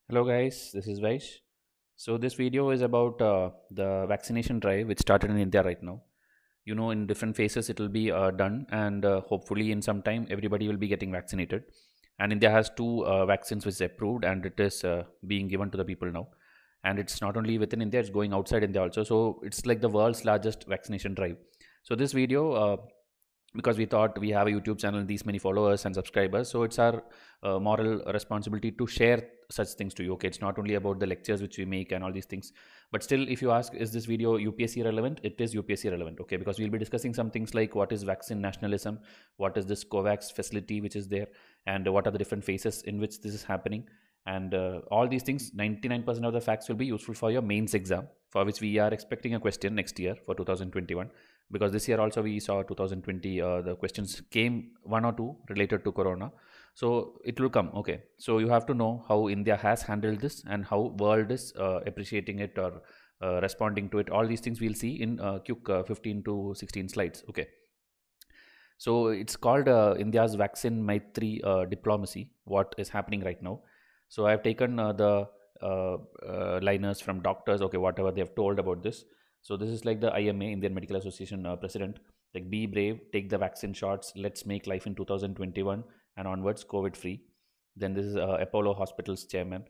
Hello guys, this is Vysh. So this video is about the vaccination drive which started in India right now. You know, in different phases it will be done, and hopefully in some time everybody will be getting vaccinated. And India has two vaccines which is approved, and it is being given to the people now. And it's not only within India, it's going outside India also. So it's like the world's largest vaccination drive. So this video, because we thought we have a YouTube channel, these many followers and subscribers, so it's our moral responsibility to share such things to you. Okay, it's not only about the lectures which we make and all these things, but still, if you ask, is this video UPSC relevant? It is UPSC relevant. Okay, because we'll be discussing some things like what is vaccine nationalism, what is this Covax facility which is there, and what are the different phases in which this is happening, and all these things. 99% of the facts will be useful for your mains exam, for which we are expecting a question next year for 2021, because this year also we saw 2020 the questions came one or two related to corona. So it will come. Okay, so you have to know how India has handled this and how world is appreciating it or responding to it. All these things we'll see in quick 15 to 16 slides. Okay, so it's called India's vaccine Maithri diplomacy, what is happening right now. So I've taken the liners from doctors, okay, whatever they have told about this. So this is like the IMA, Indian Medical Association president, like, be brave, take the vaccine shots, let's make life in 2021 and onwards COVID free. Then this is Apollo Hospitals chairman.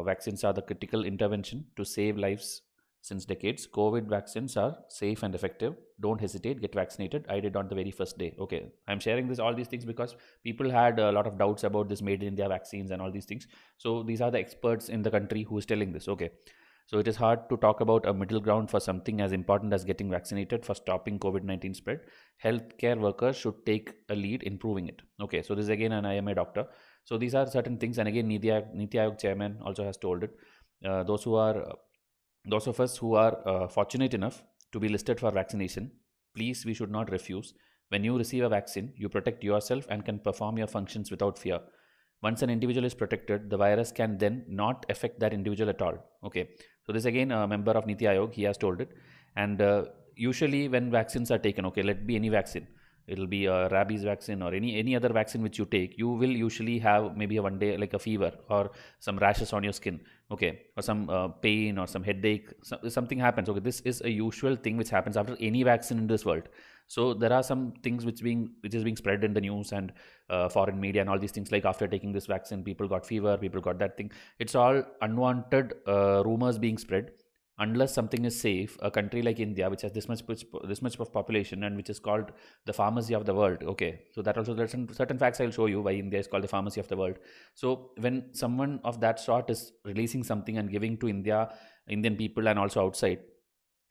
Vaccines are the critical intervention to save lives since decades. COVID vaccines are safe and effective. Don't hesitate, get vaccinated. I did on the very first day. Okay, I'm sharing this all these things because people had a lot of doubts about this made in India vaccines and all these things. So these are the experts in the country who is telling this. Okay, so it is hard to talk about a middle ground for something as important as getting vaccinated for stopping COVID-19 spread. Healthcare workers should take a lead in proving it. Okay, so this is again an IMA doctor. So these are certain things, and again Niti Aayog chairman also has told it. Those who are those of us who are fortunate enough to be listed for vaccination, please, we should not refuse. When you receive a vaccine, you protect yourself and can perform your functions without fear. Once an individual is protected, the virus can then not affect that individual at all. Okay, so this again a member of Niti Aayog, he has told it. And usually when vaccines are taken, okay, let be any vaccine, it'll be a rabies vaccine or any other vaccine which you take, you will usually have maybe a one day like a fever or some rashes on your skin. Okay, or some pain or some headache, something happens. Okay, this is a usual thing which happens after any vaccine in this world. So there are some things which is being spread in the news and foreign media and all these things, like after taking this vaccine people got fever, people got that thing. It's all unwanted rumors being spread. Unless something is safe, a country like India, which has this much of population and which is called the pharmacy of the world. Okay, so that also, there's certain facts I'll show you why India is called the pharmacy of the world. So when someone of that sort is releasing something and giving to Indian people and also outside,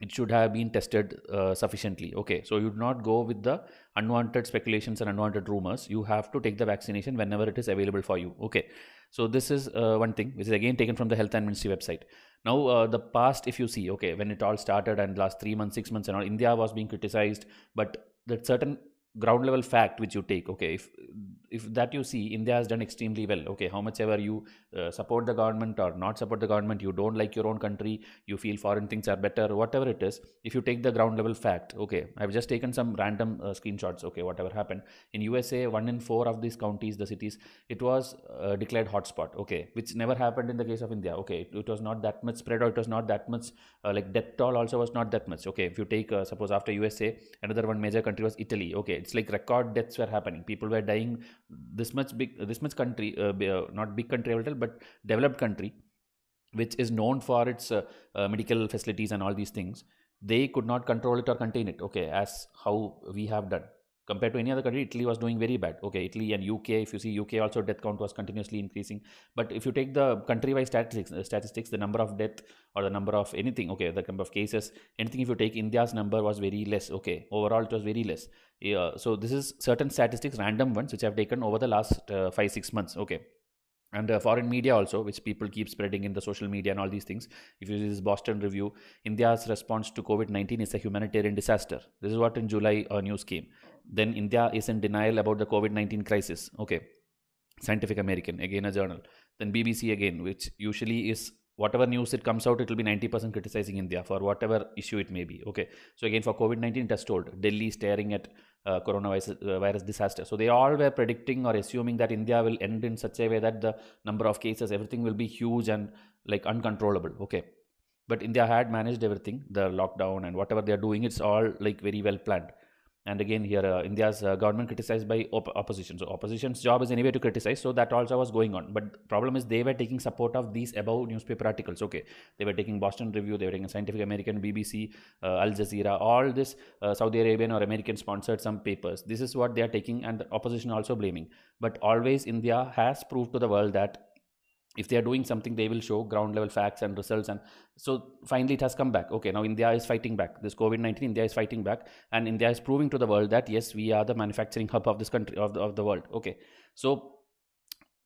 it should have been tested sufficiently. Okay, so you do not go with the unwanted speculations and unwanted rumors. You have to take the vaccination whenever it is available for you. Okay, so this is one thing which is again taken from the health and ministry website. Now the past, if you see, okay, when it all started and last 3 months 6 months and all, India was being criticized, but that certain ground level fact which you take, okay, if that you see, India has done extremely well. Okay, how much ever you support the government or not support the government, you don't like your own country, you feel foreign things are better, whatever it is, if you take the ground level fact, okay, I've just taken some random screenshots. Okay, whatever happened in USA, 1 in 4 of these counties, the cities, it was declared hotspot. Okay, which never happened in the case of India. Okay, it was not that much spread, or it was not that much like death toll also was not that much. Okay, if you take suppose after USA, another one major country was Italy. Okay, it's like record deaths were happening, people were dying. This much country, not big country but developed country, which is known for its medical facilities and all these things, they could not control it or contain it. Okay, as how we have done compared to any other country. Italy was doing very bad. Okay, Italy and UK, if you see, UK also death count was continuously increasing. But if you take the country wise statistics, the number of death or the number of anything, okay, the number of cases, anything, if you take, India's number was very less. Okay, overall it was very less. Yeah, so this is certain statistics, random ones, which I have taken over the last 5-6 months. Okay, and foreign media also, which people keep spreading in the social media and all these things. If you see this Boston Review, India's response to COVID-19 is a humanitarian disaster. This is what in July news came. Then India is in denial about the COVID-19 crisis. Okay, Scientific American, again a journal. Then BBC again, which usually is whatever news it comes out, it will be 90% criticizing India for whatever issue it may be. Okay, so again for COVID-19, it has told Delhi staring at coronavirus virus disaster. So they all were predicting or assuming that India will end in such a way that the number of cases, everything will be huge and like uncontrollable. Okay, but India had managed everything, the lockdown and whatever they are doing, it's all like very well planned. And again here India's government criticized by opposition. So opposition's job is anyway to criticize, so that also was going on. But problem is they were taking support of these above newspaper articles. Okay, they were taking Boston Review, they were taking Scientific American, BBC, Al Jazeera, all this Saudi Arabian or American sponsored some papers. This is what they are taking, and the opposition also blaming. But always India has proved to the world that if they are doing something, they will show ground level facts and results. And so finally it has come back. Okay, now India is fighting back. This COVID-19, India is fighting back, and India is proving to the world that yes, we are the manufacturing hub of this country, of the world. Okay, so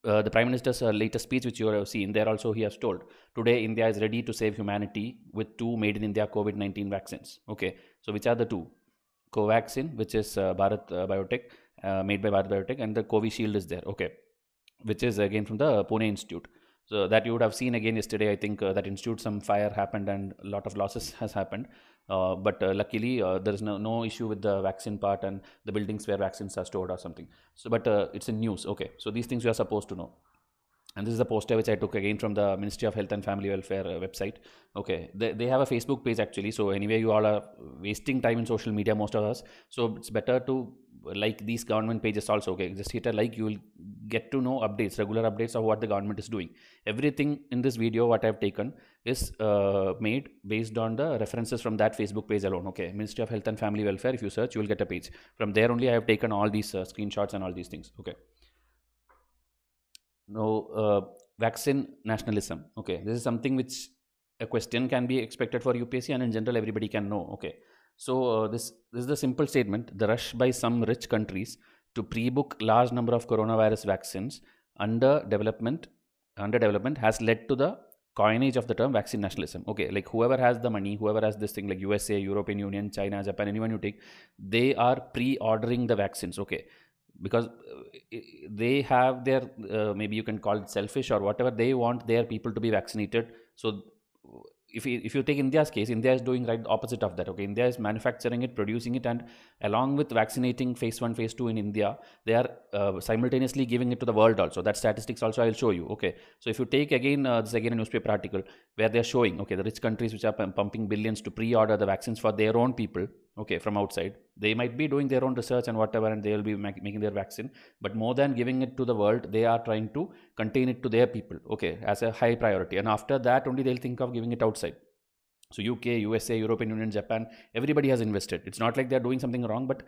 the Prime Minister's latest speech, which you have seen there, also he has told today India is ready to save humanity with 2 made in India COVID-19 vaccines. Okay, so which are the 2? Covaxine, which is Bharat Biotech, made by Bharat Biotech, and the Covishield is there. Okay, which is again from the Pune Institute. So that you would have seen again yesterday. I think that institute, some fire happened and a lot of losses has happened. But luckily there is no issue with the vaccine part and the buildings where vaccines are stored or something. So but it's in news. Okay, so these things you are supposed to know. And this is a poster which I took again from the Ministry of Health and Family Welfare website. Okay, they have a Facebook page actually. So anyway, you all are wasting time in social media, most of us. So it's better to like these government pages also. Okay, just hit a like, you will get to know updates, regular updates of what the government is doing. Everything in this video what I have taken is made based on the references from that Facebook page alone. Okay, Ministry of Health and Family Welfare, if you search, you will get a page. From there only I have taken all these screenshots and all these things. Okay. Now, vaccine nationalism. Okay, this is something which a question can be expected for UPSC, and in general everybody can know. Okay, so this is the simple statement: the rush by some rich countries to pre-book large number of coronavirus vaccines under development has led to the coinage of the term vaccine nationalism. Okay, like whoever has the money, whoever has this thing, like USA, European Union, China, Japan, anyone you take, they are pre-ordering the vaccines. Okay, because they have their maybe you can call it selfish or whatever, they want their people to be vaccinated. So if you take India's case, India is doing right the opposite of that. Okay, India is manufacturing it, producing it, and along with vaccinating phase 1, phase 2 in India, they are simultaneously giving it to the world also. That statistics also I will show you. Okay, so if you take again this again a newspaper article where they are showing, okay, the rich countries which are pumping billions to pre-order the vaccines for their own people. Okay, from outside, they might be doing their own research and whatever, and they will be making their vaccine, but more than giving it to the world, they are trying to contain it to their people. Okay, as a high priority, and after that only they'll think of giving it outside. So UK, USA, European Union, Japan, everybody has invested. It's not like they're doing something wrong, but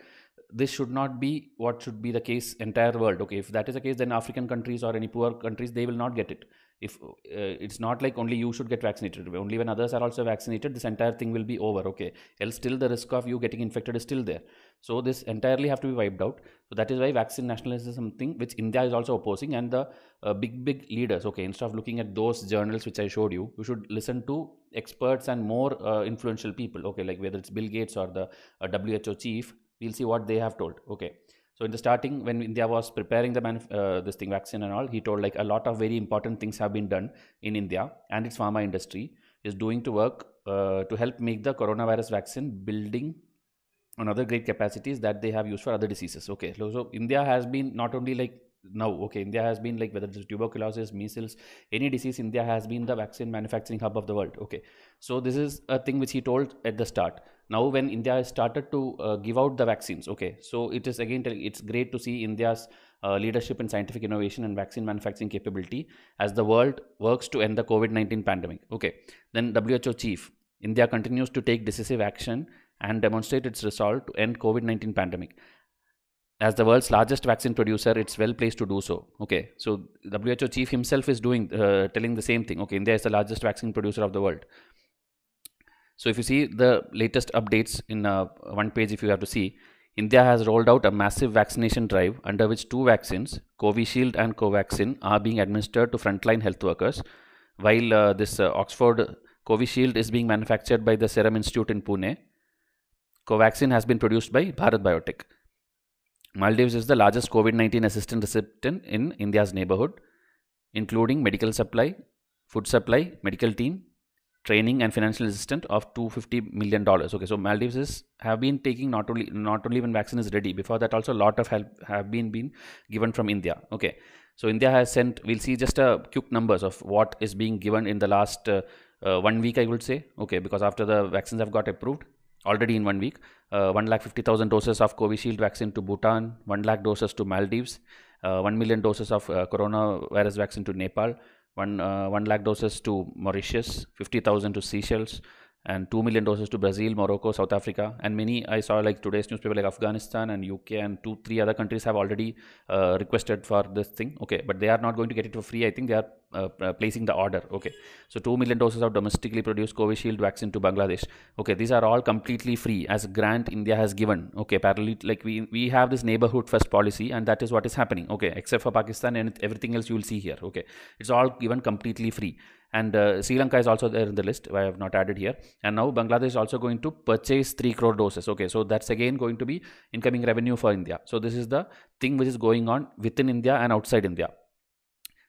this should not be what should be the case entire world. Okay, if that is the case, then African countries or any poor countries, they will not get it. If it's not like only you should get vaccinated, only when others are also vaccinated, this entire thing will be over. Okay, else still the risk of you getting infected is still there. So this entirely have to be wiped out. So that is why vaccine nationalism is something which India is also opposing, and the big leaders. Okay, instead of looking at those journals which I showed you, you should listen to experts and more influential people. Okay, like whether it's Bill Gates or the WHO chief, we'll see what they have told. Okay, so in the starting, when India was preparing the this thing vaccine and all, he told like a lot of very important things have been done in India, and its pharma industry is doing to work to help make the coronavirus vaccine, building on other great capacities that they have used for other diseases. Okay, so India has been not only like now, okay, India has been like whether it's tuberculosis, measles, any disease, India has been the vaccine manufacturing hub of the world. Okay, so this is a thing which he told at the start. Now when India has started to give out the vaccines, okay, so it is again, it's great to see India's leadership in scientific innovation and vaccine manufacturing capability as the world works to end the COVID-19 pandemic. Okay, then WHO chief, India continues to take decisive action and demonstrate its resolve to end COVID-19 pandemic. As the world's largest vaccine producer, it's well placed to do so. Okay, so WHO chief himself is doing telling the same thing. Okay, India is the largest vaccine producer of the world. So if you see the latest updates in one page, if you have to see, India has rolled out a massive vaccination drive under which 2 vaccines, Covishield and Covaxine, are being administered to frontline health workers, while this Oxford Covishield is being manufactured by the Serum Institute in Pune. Covaxine has been produced by Bharat Biotech. Maldives is the largest COVID-19 assistance recipient in India's neighborhood, including medical supply, food supply, medical team, training and financial assistance of $250 million. Okay, so Maldives have been taking not only when vaccine is ready, before that also a lot of help have been given from India. Okay, so India has sent, we'll see just a quick numbers of what is being given in the last 1 week, I would say. Okay, because after the vaccines have got approved already in 1 week, 150,000 doses of Covishield vaccine to Bhutan, 1 lakh doses to Maldives, 1 million doses of coronavirus vaccine to Nepal, 1 lakh doses to Mauritius, 50,000 to Seychelles, and 2 million doses to Brazil, Morocco, South Africa, and many I saw like today's newspaper like Afghanistan and UK and 2-3 other countries have already requested for this thing. Okay, but they are not going to get it for free. I think they are placing the order. Okay, so 2 million doses of domestically produced Covishield vaccine to Bangladesh. Okay, these are all completely free as a grant India has given. Okay, parallel, like we have this neighborhood first policy, and that is what is happening. Okay, except for Pakistan and everything else you will see here. Okay, it's all given completely free. And Sri Lanka is also there in the list. I have not added here. And now Bangladesh is also going to purchase 3 crore doses. Okay, so that's again going to be incoming revenue for India. So this is the thing which is going on within India and outside India.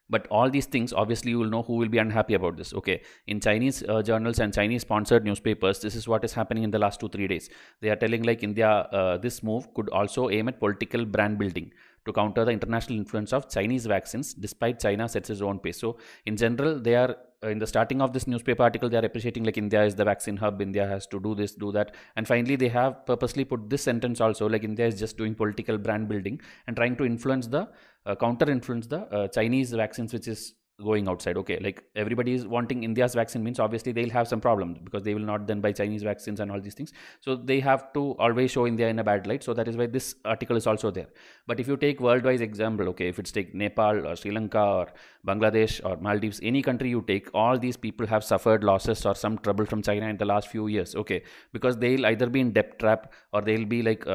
But all these things, obviously, you will know who will be unhappy about this. Okay, in Chinese journals and Chinese sponsored newspapers, this is what is happening in the last 2-3 days. They are telling like India, this move could also aim at political brand building to counter the international influence of Chinese vaccines, despite China sets its own pace. So in general, they are in the starting of this newspaper article, they are appreciating like India is the vaccine hub, India has to do this, do that, and finally they have purposely put this sentence also like India is just doing political brand building and trying to influence the counter influence the Chinese vaccines which is going outside. Okay, like everybody is wanting India's vaccine, means obviously they'll have some problems because they will not then buy Chinese vaccines and all these things. So they have to always show India in a bad light. So that is why this article is also there. But if you take worldwide example, okay, if it's take Nepal or Sri Lanka or Bangladesh or Maldives, any country you take, all these people have suffered losses or some trouble from China in the last few years. Okay, because they'll either be in debt trap or they'll be like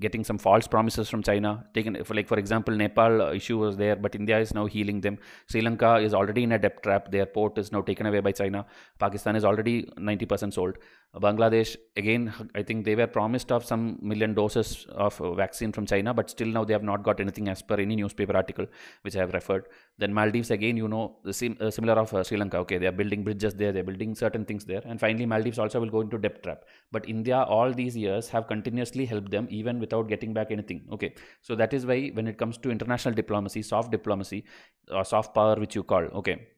getting some false promises from China. Taken for example, Nepal issue was there, but India is now healing them. Sri Lanka is already in a debt trap. Their port is now taken away by China. Pakistan is already 90% sold. Bangladesh, again, I think they were promised of some million doses of vaccine from China, but still now they have not got anything as per any newspaper article which I have referred. Then Maldives, again, you know, the similar of Sri Lanka. Okay, they are building bridges there, they are building certain things there. And finally, Maldives also will go into debt trap. But India, all these years, have continuously helped them even without getting back anything. Okay, so that is why when it comes to international diplomacy, soft diplomacy, or soft power, which you call, okay,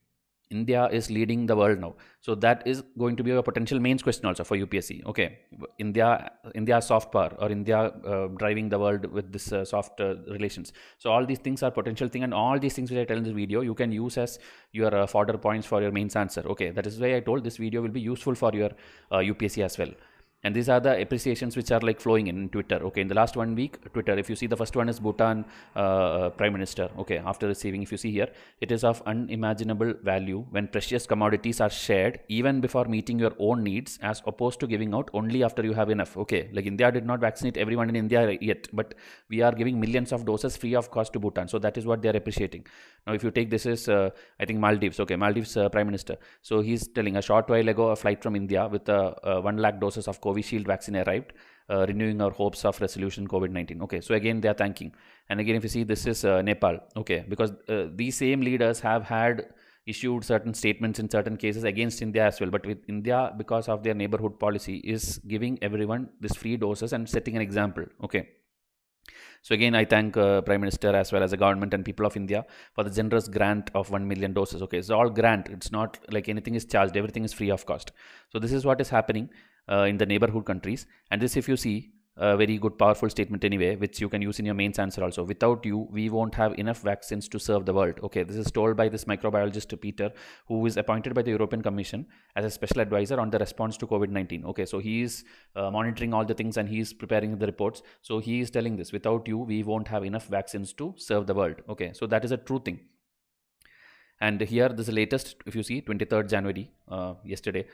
India is leading the world now. So that is going to be a potential mains question also for UPSC. Okay, India soft power, or India driving the world with this soft relations. So all these things are potential thing, and all these things which I tell in this video, you can use as your fodder points for your mains answer. Okay, that is why I told this video will be useful for your UPSC as well. And these are the appreciations which are like flowing in Twitter. Okay, in the last 1 week, Twitter, if you see, the first one is Bhutan Prime Minister. Okay, after receiving, if you see here, it is of unimaginable value when precious commodities are shared even before meeting your own needs, as opposed to giving out only after you have enough. Okay, like India did not vaccinate everyone in India yet, but we are giving millions of doses free of cost to Bhutan. So that is what they are appreciating. Now, if you take, this is, I think, Maldives. Okay, Maldives Prime Minister. So he's telling, a short while ago, a flight from India with 1 lakh doses of Covishield vaccine arrived, renewing our hopes of resolution COVID-19. Okay, so again they are thanking. And again, if you see, this is Nepal. Okay, because these same leaders have had issued certain statements in certain cases against India as well. But with India, because of their neighborhood policy, is giving everyone this free doses and setting an example. Okay. So again, I thank Prime Minister as well as the government and people of India for the generous grant of 1 million doses. Okay, it's all grant. It's not like anything is charged. Everything is free of cost. So this is what is happening in the neighborhood countries. And this, if you see, a very good powerful statement anyway, which you can use in your mains answer also. Without you, we won't have enough vaccines to serve the world. Okay, this is told by this microbiologist Peter, who is appointed by the European Commission as a special advisor on the response to COVID-19. Okay, so he is monitoring all the things and he is preparing the reports. So he is telling this, without you, we won't have enough vaccines to serve the world. Okay, so that is a true thing. And here, this is the latest, if you see, 23rd January, yesterday,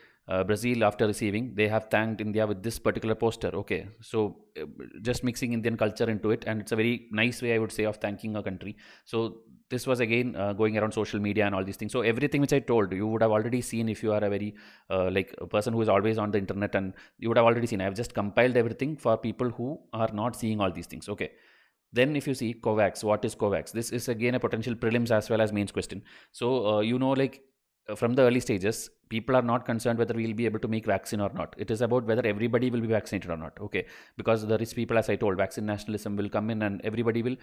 Brazil, after receiving, they have thanked India with this particular poster. Okay, so just mixing Indian culture into it, and it's a very nice way, I would say, of thanking a country. So this was again going around social media and all these things. So everything which I told, you would have already seen if you are a very like a person who is always on the internet, and you would have already seen. I have just compiled everything for people who are not seeing all these things. Okay. Then if you see COVAX, what is COVAX? This is again a potential prelims as well as mains question. So, you know, like from the early stages, people are not concerned whether we will be able to make vaccine or not. It is about whether everybody will be vaccinated or not. Okay, because the rich people, as I told, vaccine nationalism will come in and everybody will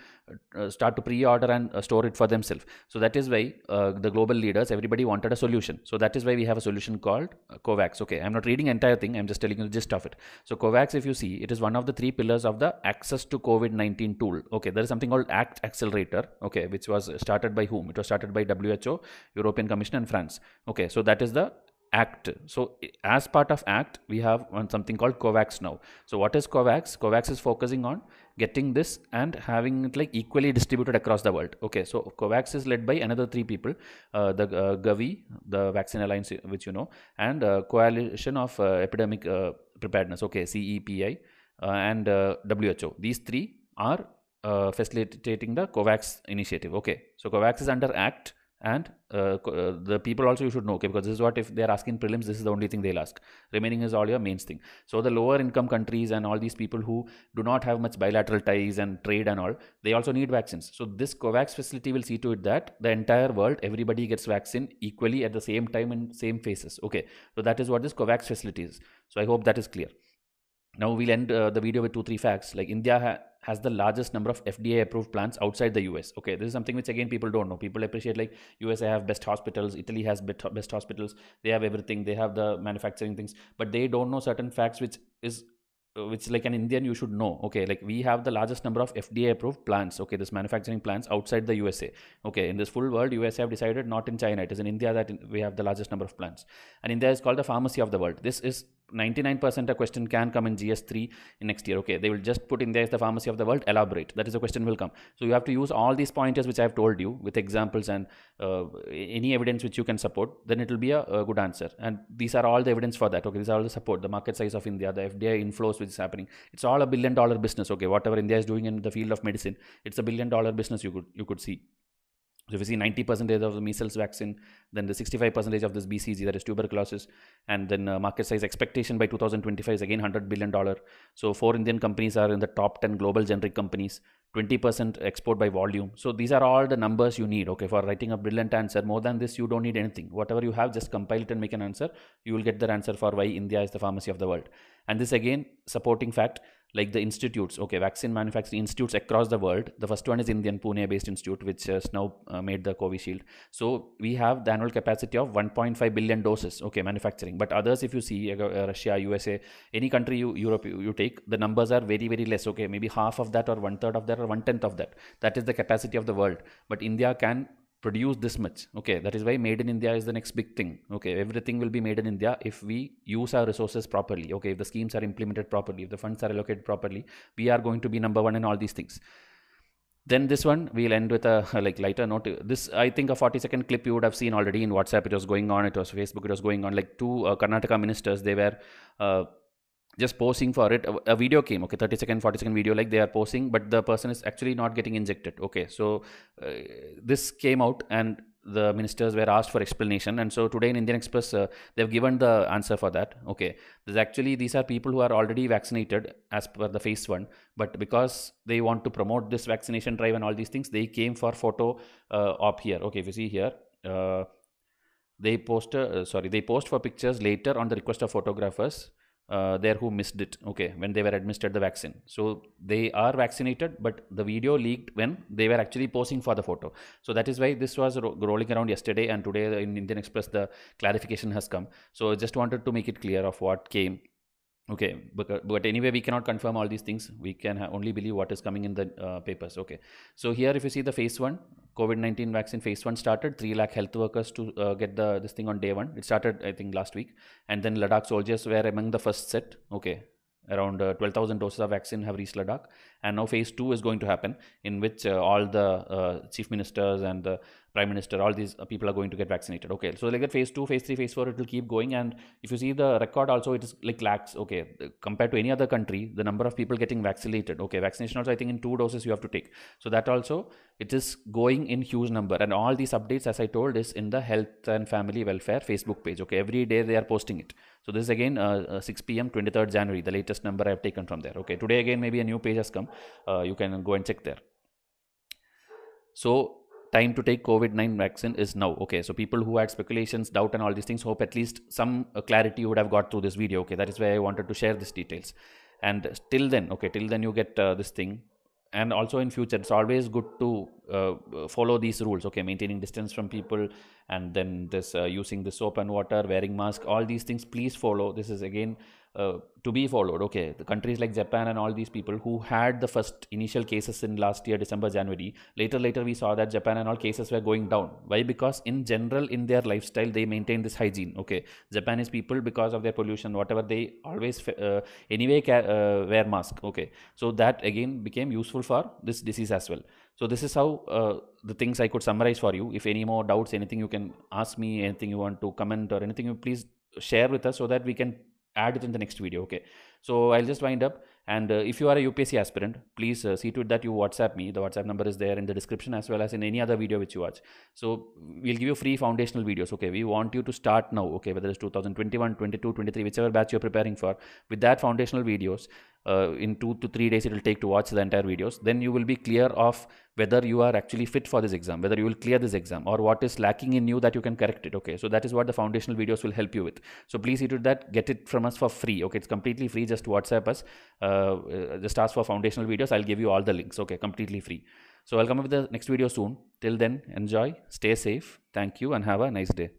start to pre-order and store it for themselves. So that is why the global leaders, everybody wanted a solution. So that is why we have a solution called Covax. Okay, I'm not reading entire thing, I'm just telling you the gist of it. So Covax, if you see, it is one of the 3 pillars of the access to COVID-19 tool. Okay, there is something called ACT Accelerator, okay, which was started by whom? It was started by WHO, European Commission and France. Okay, so that is the ACT. So as part of ACT, we have something called COVAX now. So what is COVAX? COVAX is focusing on getting this and having it like equally distributed across the world. Okay, so COVAX is led by another 3 people, the Gavi, the Vaccine Alliance, which you know, and Coalition of Epidemic Preparedness, okay, CEPI, and WHO. These 3 are facilitating the COVAX initiative. Okay, so COVAX is under ACT. And the people also you should know, okay, because this is what, if they are asking prelims, this is the only thing they'll ask. Remaining is all your mains thing. So the lower income countries and all these people who do not have much bilateral ties and trade and all, they also need vaccines. So this COVAX facility will see to it that the entire world, everybody gets vaccine equally at the same time in same phases. Okay, so that is what this COVAX facility is. So I hope that is clear. Now we'll end the video with 2-3 facts. Like India has the largest number of FDA approved plants outside the US. Okay, this is something which again people don't know. People appreciate like USA have best hospitals, Italy has best hospitals, they have everything, they have the manufacturing things, but they don't know certain facts which like an Indian you should know. Okay, like we have the largest number of FDA approved plants, okay, this manufacturing plants outside the USA. Okay, in this full world, USA have decided, not in China, it is in India that we have the largest number of plants. And India is called the pharmacy of the world. This is 99% a question can come in GS3 in next year. Okay, they will just put India as the pharmacy of the world, elaborate, that is a question will come. So you have to use all these pointers which I have told you with examples and any evidence which you can support, then it will be a good answer. And these are all the evidence for that. Okay, these are all the support, the market size of India, the FDA inflows which is happening. It's all $1 billion business. Okay, whatever India is doing in the field of medicine, it's $1 billion business you could see. So if you see 90% of the measles vaccine, then the 65% of this BCG, that is tuberculosis, and then market size expectation by 2025 is again $100 billion. So 4 Indian companies are in the top 10 global generic companies, 20% export by volume. So these are all the numbers you need, okay, for writing a brilliant answer. More than this, you don't need anything. Whatever you have, just compile it and make an answer. You will get the answer for why India is the pharmacy of the world. And this again, supporting fact, like the institutes, okay, vaccine manufacturing institutes across the world. The first one is Indian Pune based institute, which has now made the Covishield. So we have the annual capacity of 1.5 billion doses, okay, manufacturing. But others, if you see Russia, USA, any country, Europe, you take, the numbers are very, very less, okay, maybe half of that or 1/3 of that or 1/10 of that. That is the capacity of the world. But India can produce this much. Okay, that is why made in India is the next big thing. Okay, everything will be made in India if we use our resources properly. Okay, if the schemes are implemented properly, if the funds are allocated properly, we are going to be number one in all these things. Then this one we'll end with a like lighter note. This, I think, a 40-second clip you would have seen already in WhatsApp. It was going on, it was Facebook, it was going on. Like 2 Karnataka ministers, they were just posing for it. A video came, okay, 30-second, 40-second video, like they are posing, but the person is actually not getting injected. Okay, so this came out and the ministers were asked for explanation, and so today in Indian Express they've given the answer for that. Okay, these are people who are already vaccinated as per the phase 1, but because they want to promote this vaccination drive and all these things, they came for photo op here. Okay, if you see here, they post for pictures later on the request of photographers there who missed it, okay, when they were administered the vaccine. So they are vaccinated, but the video leaked when they were actually posing for the photo. So that is why this was rolling around yesterday, and today in Indian Express the clarification has come. So I just wanted to make it clear of what came. Okay, but anyway, we cannot confirm all these things. We can only believe what is coming in the papers. Okay, so here if you see the phase 1 COVID-19 vaccine, phase 1 started 3 lakh health workers to get this thing on day 1. It started, I think, last week, and then Ladakh soldiers were among the first set. Okay, around 12,000 doses of vaccine have reached Ladakh, and now phase 2 is going to happen, in which all the chief ministers and the prime minister, all these people are going to get vaccinated. Okay, so like that phase 2, phase 3, phase 4, it will keep going. And if you see the record also, it is like lakhs. Okay, compared to any other country, the number of people getting vaccinated. Okay, vaccination also, I think in 2 doses you have to take. So that also, it is going in huge number, and all these updates, as I told, is in the Health and Family Welfare Facebook page. Okay, every day they are posting it. So this is again 6 p.m. 23rd January, the latest number I have taken from there. Okay, today again maybe a new page has come. You can go and check there. So time to take COVID-19 vaccine is now. Okay, so people who had speculations, doubt and all these things, hope at least some clarity would have got through this video. Okay, that is why I wanted to share these details. And till then, okay, till then you get this thing. And also in future, it's always good to follow these rules. Okay, maintaining distance from people, and then this using the soap and water, wearing mask, all these things, please follow. This is again to be followed. Okay, the countries like Japan and all these people who had the first initial cases in last year December, January, later we saw that Japan and all cases were going down. Why? Because in general in their lifestyle they maintain this hygiene. Okay, Japanese people, because of their pollution, whatever, they always anyway wear mask. Okay, so that again became useful for this disease as well. So this is how the things I could summarize for you. If any more doubts, anything you can ask me, anything you want to comment or anything, you please share with us so that we can add it in the next video. Okay, so I'll just wind up. And if you are a UPSC aspirant, please see to it that you WhatsApp me. The WhatsApp number is there in the description as well as in any other video which you watch. So we'll give you free foundational videos. Okay, we want you to start now. Okay, whether it's 2021, 22, 23, whichever batch you're preparing for, with that foundational videos, in 2 to 3 days it will take to watch the entire videos. Then you will be clear of whether you are actually fit for this exam, whether you will clear this exam, or what is lacking in you that you can correct it. Okay, so that is what the foundational videos will help you with. So please see to that, get it from us for free. Okay, it's completely free. Just WhatsApp us, just ask for foundational videos. I'll give you all the links. Okay, completely free. So I'll come up with the next video soon. Till then, enjoy, stay safe. Thank you and have a nice day.